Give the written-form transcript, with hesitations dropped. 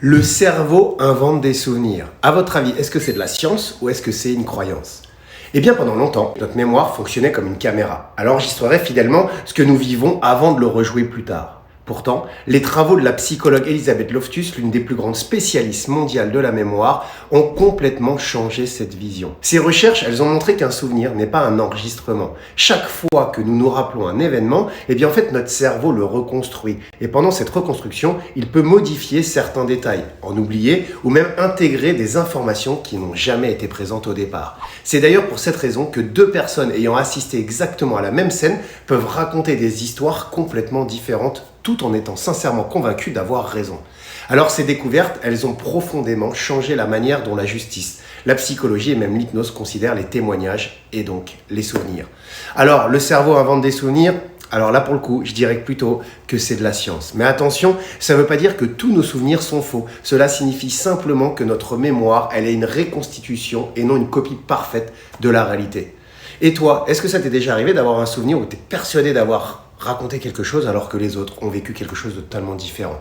Le cerveau invente des souvenirs. À votre avis, est-ce que c'est de la science ou est-ce que c'est une croyance? Eh bien, pendant longtemps, notre mémoire fonctionnait comme une caméra. Elle enregistrerait fidèlement ce que nous vivons avant de le rejouer plus tard. Pourtant, les travaux de la psychologue Elisabeth Loftus, l'une des plus grandes spécialistes mondiales de la mémoire, ont complètement changé cette vision. Ces recherches, elles ont montré qu'un souvenir n'est pas un enregistrement. Chaque fois que nous nous rappelons un événement, eh bien en fait notre cerveau le reconstruit. Et pendant cette reconstruction, il peut modifier certains détails, en oublier ou même intégrer des informations qui n'ont jamais été présentes au départ. C'est d'ailleurs pour cette raison que deux personnes ayant assisté exactement à la même scène peuvent raconter des histoires complètement différentes tout en étant sincèrement convaincus d'avoir raison. Alors ces découvertes, elles ont profondément changé la manière dont la justice, la psychologie et même l'hypnose considèrent les témoignages et donc les souvenirs. Alors le cerveau invente des souvenirs. Alors là pour le coup, je dirais plutôt que c'est de la science. Mais attention, ça ne veut pas dire que tous nos souvenirs sont faux. Cela signifie simplement que notre mémoire, elle est une reconstitution et non une copie parfaite de la réalité. Et toi, est-ce que ça t'est déjà arrivé d'avoir un souvenir où tu es persuadé d'avoir raconté quelque chose alors que les autres ont vécu quelque chose de totalement différent?